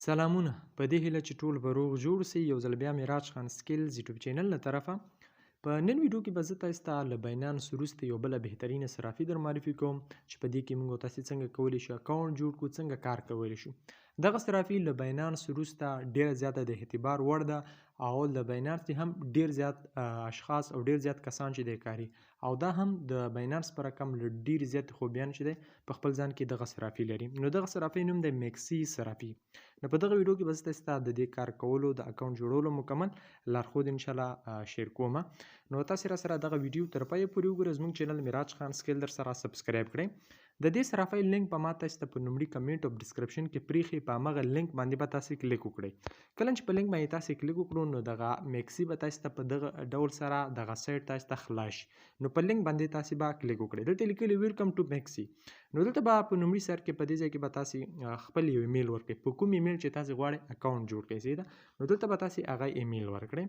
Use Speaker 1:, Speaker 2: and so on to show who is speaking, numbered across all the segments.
Speaker 1: سلامونه په دې هیله چې ټول به روغ جوړ سي یو ځل بیا معراج خان سکلز یوټیوب چینل له طرفه په نن ویډیو کې به زه تاسو ته له باینانس وروسته یو بله بهترینه صرافي در معرفي کوم چې په دې کې موږ تاسو څنګه کولی شو اکاونټ جوړ کړو څنګه کار کولی شو دغه صرافي له باینانس وروسته ډیره زیاته د اعتبار وړ ده او د باینانس هم ډیر زیات اشخاص او ډیر زیات کسان چې د کاري او دا هم د باینانس پر رقم له ډیر زیات خوبیان چې دی په خپل ځان کې دغه صرافي لري نو دغه صرافي نوم د میکسي صرافي نو په دغه ویډیو کې به زه تاسو د دې کار کولو د اکاونټ جوړولو مکمل لارښود ان شاء الله شیر کوم نو تاسو را سره دغه ویډیو تر پای پورې وګورئ زموږ چینل معراج خان سکل در سره سبسکرایب کړئ د دې صرافۍ لینک په ما تاسو ته په لومړي کمنټ او ډسکرپشن کې پریخي په هغه لینک باندې به تاسو کلیک وکړئ کله چې په لینک باندې تاسو کلیک وکړو نو دغه میکسي به تاسو ته په دغه ډول سره دغه سایت تاسو ته خلاص نو په لینک باندې تاسو به کلیک وکړئ دلته لیکلي ویلکم ټو میکسي نو دلته به په لومړي سر کې په دې ځای کې به تاسو خپل یو ایمیل ورکړئ په کوم ایمیل چې تاسو غواړئ اکاونټ جوړ کړئ سیده نو دلته به تاسو هغه ایمیل ورکړئ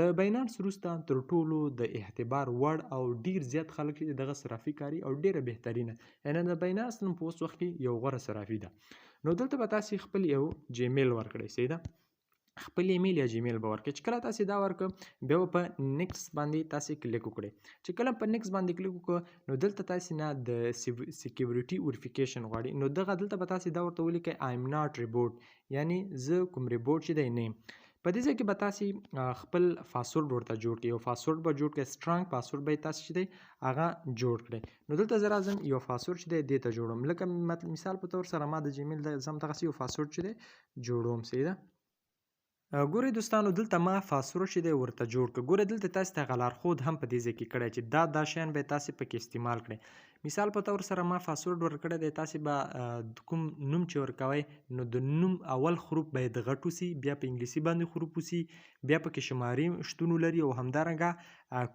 Speaker 1: له باینانس وروسته تر ټولو د اعتبار وړ او ډیر زیات خلک چې دغه صرافي کاري او ډیره بهترینه یعنی د باینانس نن په اوس وخت کې یو غوره صرافي ده نو دلته به تاسو خپل یو جیمیل ورکړئ سیده خپل ایمیل یا جیمیل به ورکړئ چې کله تاسو دا ورکړئ بیا په نیکس باندې تاسو کلیک وکړئ چې کله په نیکس باندې کلیک وکړئ نو دلته تاسو نه د سکیورټي وریفیکیشن غواړي نو دغه دلته به تاسو دا ورته ولیکئ آی ایم ناٹ ریبوټ یعنی زه کوم ریبوټ چې دی نه په دې ځای کې به تاسو خپل پاسورډ ورته جوړ کړئ یو پاسورډ به جوړ کړئ سټرانګ پاسورډ به تاسو چې دی هغه جوړ کړئ نو دلته زه راځم یو پاسورډ چې دی دې ته جوړوم لکه مثال په تور سره ما د جیمیل د زم دغسې یو پاسورډ چې دی جوړوم سیده ګورئ دوستانو دلته ما پاسورډ چې دی ورته جوړ کړ ګورئ دلته تاسو ته هغه لارښود هم په دې ځای کې کړی چې دا شیان به تاسو پکې استعمال کړئ مثال په تور سره ما پاسورډ ورکړی دی تاسو به کوم نوم چې ورکوئ نو د نوم اول حروف باید غټ وسي بیا په انګلیسي باندې حروف وسي بیا پکې شمارې شتون ولري او همدارنګه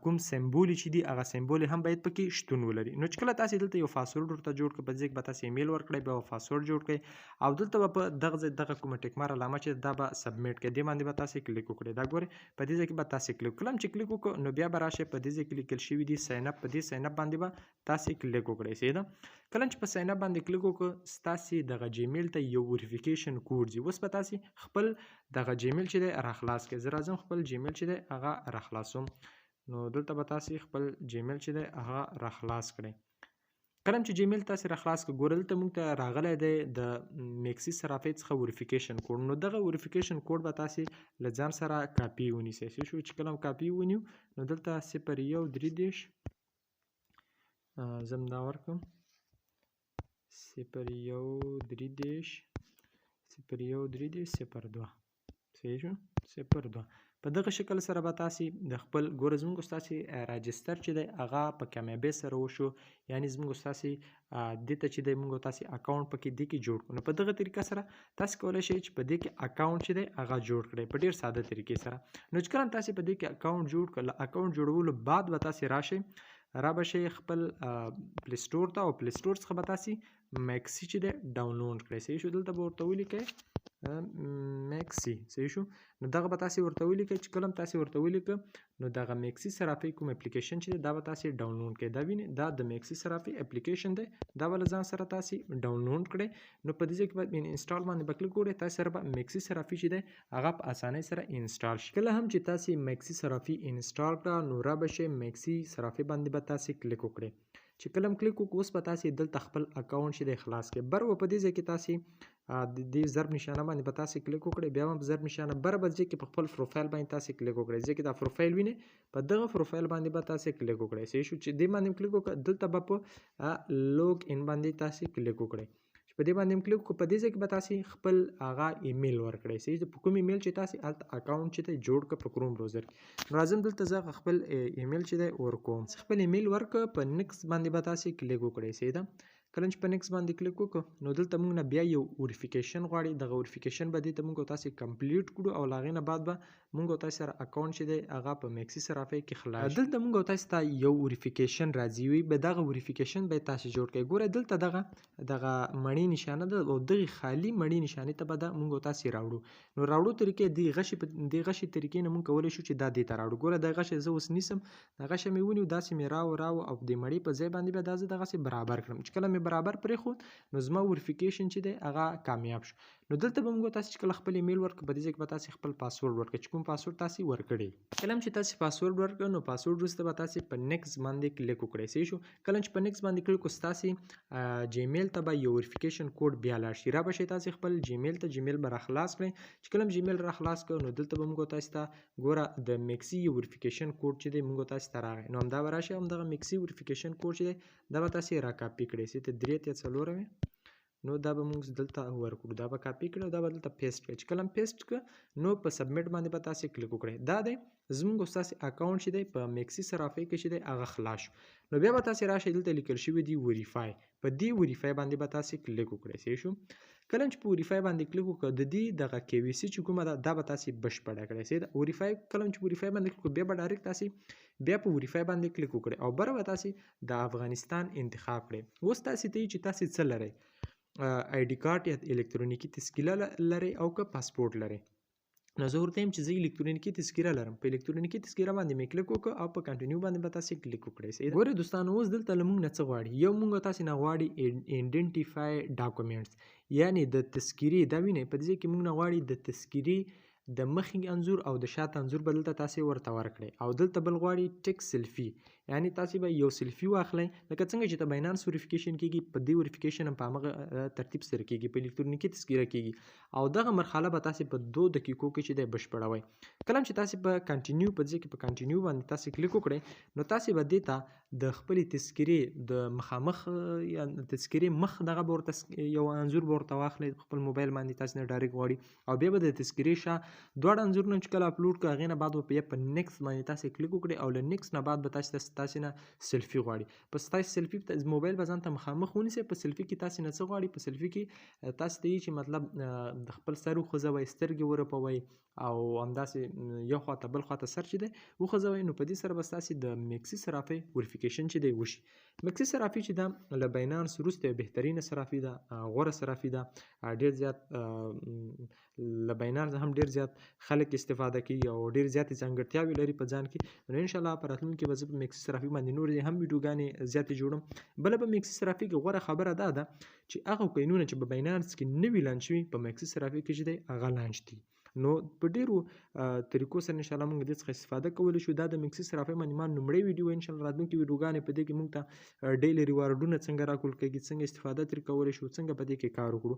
Speaker 1: کوم سمبول چې دی هغه سمبول هم باید پکې شتون ولري نو چې کله تاسو دلته یو پاسورډ ورته جوړ کړئ په دې کې به تاسو ایمیل ورکړئ بیا پاسورډ جوړ کړئ او دلته به دغه کومه ټیک مار علامه چې دا به سبمیټ کړئ دې باندې به تاسو کلیک وکړئ دا ګورئ په دې ځای کې به تاسو کلیک کړئ چې کلیک وکړو نو بیا به راشئ په دې ځای کې لیکل شوي دي ساین اپ په دې ساین اپ باندې به تاسو کلیک وکړئ سیده کله چې په ساین اپ باندې کلیک وکړو ستاسو دغه جیمیل ته یو وریفیکیشن کوډ ځي اوس به تاسو خپل دغه جیمیل چې دی راخلاص کړئ زه راځم خپل جیمیل چې دی هغه راخلاصوم نو دلته به تاسو خپل جیمیل چې دی هغه راخلاص کړئ کله چې جیمیل تاسو راخلاص کړئ ګورئ دلته موږ ته راغلی دی د میکسي صرافۍ څخه وریفیکیشن کوډ نو دغه وریفیکیشن کوډ به تاسو له ځان سره کاپي ونیسئ څه شو چې کله کاپي ونیو نو دلته 0133 زه همدا ورکړم 0133 0133 صحیح شو 02 په دغه شکل سره به تاسو د خپل ګوره زموږ ستاسو راجستر چې دی هغه په کامیابۍ سره وشو یعنی زموږ ستاسو دې ته چې دی موږ تاسو اکاونټ پکې دې کې جوړ کړو نو په دغه طریقه سره تاسو کولی شئ چې په دې کې اکاونټ چې دی هغه جوړ کړئ په ډېر ساده طریقې سره نو چې کله تاسو په دې کې اکاونټ جوړ کړل اکاونټ جوړولو بعد به تاسو راشئ را به شئ خپل پلی سټور ته او پلی سټور څخه به تاسو میکسي چې دی ډاونلوډ کړئ صحیح شو دلته به ورته ولیکئ میکسي صحیح شو نو دغه به تاسو ورته ولیکئ چې کله تاسو ورته ولیکئ نو دغه میکسي صرافۍ کوم اپلیکیشن چې دا به تاسو ډاونلوډ کړئ دا وینئ دا د میکسي صرافۍ اپلیکیشن دی دا به له ځان سره تاسو ډاونلوډ کړئ نو په دې ځای کې به انسټال باندې به کلیک وکړئ تاسو سره به میکسي صرافي چې دی هغه په اسانۍ سره انسټال شي کله هم چې تاسو میکسي صرافي انسټال کړه نو را به شئ میکسي صرافي باندې به تاسو کلیک وکړئ چې کله کلیک وکړو اوس به تاسو دلته خپل اکاونټ چې دی خلاص کړئ بر په دې ځای کې تاسو د دې ضرب نشانه باندې به تاسو کلیک وکړئ بیا هم ضرب نشانه بر به ځای کې په خپل پروفایل باندې تاسو کلیک وکړئ ځکه دا پروفایل وینئ په دغه پروفایل باندې به تاسو کلیک وکړئ صحیح شو چې دې باندې کلیک وکړئ دلته به په لوګ ان باندې تاسو کلیک وکړئ چې په دې باندې کلیک وکړو په دې ځای کې به تاسو خپل هغه ایمیل ورکړئ صحیح په کوم ایمیل چې تاسو هلته اکاونټ چې دی جوړ کړه په کروم براوزر کې نو راځم دلته زه خپل ایمیل چې دی ورکوم خپل ایمیل ورکړه په نیکس باندې به تاسو کلیک وکړئ صحیح کله چې په نیکس باندې کلیک وکړو نو دلته موږ نه بیا یو وریفیکیشن غواړي دغه وریفیکیشن به دې ته موږ تاسو کمپلیټ کړو او له هغې نه بعد به موږ تاسو سره اکاونټ چې دی هغه په میکسي صرافۍ کې خلاص دلته موږ تاسو ته یو وریفیکیشن راځي وي به دغه وریفیکیشن به تاسو جوړ کړئ ګوره دلته دغه مڼې نشانه ده او دغه خالی مڼې نشانې ته به موږ تاسو راوړو نو راوړو طریقې د غشي طریقې نه موږ کولی شو چې دا دې ته راوړو ګوره د غشي زه اوس نیسم د غشي مې ونیو داسې مې راو او د مڼې په ځای باندې به دا زه دغسې برابر کړم چې کله مې برابر پرېښود نو زما وریفیکیشن چې دی هغه کامیاب شو نو دلته به موږ تاسو کله خپل ایمیل ورکړو په دې ځای کې به تاسو خپل پاسورډ ورکړئ چې کوم پاسورډ تاسو ورکړی کله چې تاسو پاسورډ ورکړئ نو پاسورډ وروسته به تاسو په نیکس باندې کلیک وکړئ صحیح شو کله چې په نیکس باندې کلیک وکړئ تاسو جیمیل ته به یو ویریفیکیشن کوډ بیا لاړ شي را به شي تاسو خپل جیمیل به را خلاص کړئ چې کله جیمیل را خلاص کړئ نو دلته به موږ تاسو ته ګوره د میکسي یو ویریفیکیشن کوډ چې دی موږ تاسو ته راغی نو همدا به راشي همدغه میکسي ویریفیکیشن کوډ چې دی دا به تاسو را کاپي کړئ چې ته 3 یا 4 نو دا به موږ دلته ورکړو دا به کاپي کړو دا به دلته پیسټ کړئ چې کله پیسټ کړ نو په سبمیټ باندې به تاسو کلیک وکړئ دا دی زموږ ستاسو اکاونټ چې دی په میکسي صرافۍ کې چې دی هغه خلاص شو نو بیا به تاسو راشئ دلته لیکل شوی دی ویریفای په دې ویریفای باندې به تاسو کلیک وکړئ صحیح شو کله چې په ویریفای باندې کلیک وکړئ د دې دغه کی وی سی چې کومه ده دا به تاسو بشپړه کړئ صحیح ده ویریفای کله چې ویریفای باندې کلیک بیا به ډایرکټ تاسو بیا په ویریفای باندې کلیک وکړئ او بره به تاسو د افغانستان انتخاب کړئ اوس تاسو ته چې تاسو څه لرئ آی ډي کارت یا الکترونیکی تذکره لري او که پاسپورت لري نو زه ورته یم چې زه الکترونیکی تذکره لرم په الکترونیکی تذکره باندې مې کلیک وکړ او په کنټینیو باندې به تاسو کلیک وکړئ صحیح ګوره دوستانو اوس دلته له موږ نه څه غواړي یو موږ تاسو نه غواړي ایډنټیفای ډاکومېنټس یعنی د تذکرې دا وینئ په دې کې موږ نه غواړي د تذکرې د مخې انځور او د شاته انځور به دلته تاسو ورته ورکړئ او دلته بل غواړي ټیک سیلفي یعنی تاسو به یو سیلفي واخلئ لکه څنګه چې د باینانس ویریفیکیشن کیږي په دې ویریفیکیشن هم په هغه ترتیب سره کیږي په الکترونیکی تذکره کیږي او دغه مرحله به تاسو په 2 دقیقو کې چې د بشپړوي کله چې تاسو په کنټینیو په ځکه په کنټینیو باندې تاسو کلیک وکړئ نو تاسو به دیتا د خپل تذکرې د مخامخ یا تذکرې مخ دغه ورته یو انځور ورته واخلئ خپل موبایل باندې تاسو نه ډایرکټ غواړي او بیا به د تذکرې شا دوه انځورونه چې کله اپلوډ کړئ غینه بعد په نیکس باندې تاسو کلیک وکړئ او له نیکس نه بعد به تاسو نه سیلفي غواړي په تاسو سیلفي موبایل به ځان ته مخامخ ونیسئ په سیلفي کې تاسو نه څه غواړي په سیلفي کې تاسو ته چې مطلب د خپل سر وخوځوئ سترګې ورپوئ او همداسې یو خواته بل خواته سر چې دی وخوځوئ نو په دې سره به ستاسې د میکسي صرافۍ ویریفیکیشن چې دی وشي میکسي صرافي چې ده له باینانس وروسته بهترینه صرافي ده غوره صرافي ده ډېر زیات له باینانس هم ډېر زیات خلک استفاده کوي او ډېر زیاتې ځانګړتیاوې لري په ځان کې نو انشاءالله په راتلونکي کې به زه په میکسي صرافي باندې نورې هم ویډیوګانې زیاتې جوړم بله په میکسي صرافي کې غوره خبره دا ده چې هغه کوینونه چې په باینانس کې نوي لانچ شوي په میکسي صرافي کې چې دی هغه لانچ دي نو په ډیرو طریقو سره ان شاء الله موږ دې څخه استفاده کولی شو دا د میکسي صرافۍ باندې ما لومړی ویډیو ان شاء الله راتلونکي ویډیوګانې په دې کې موږ ته ډیلی ریوارډونه څنګه راکول کېږي څنګه استفاده ترې کولی شو څنګه په دې کې کار وکړو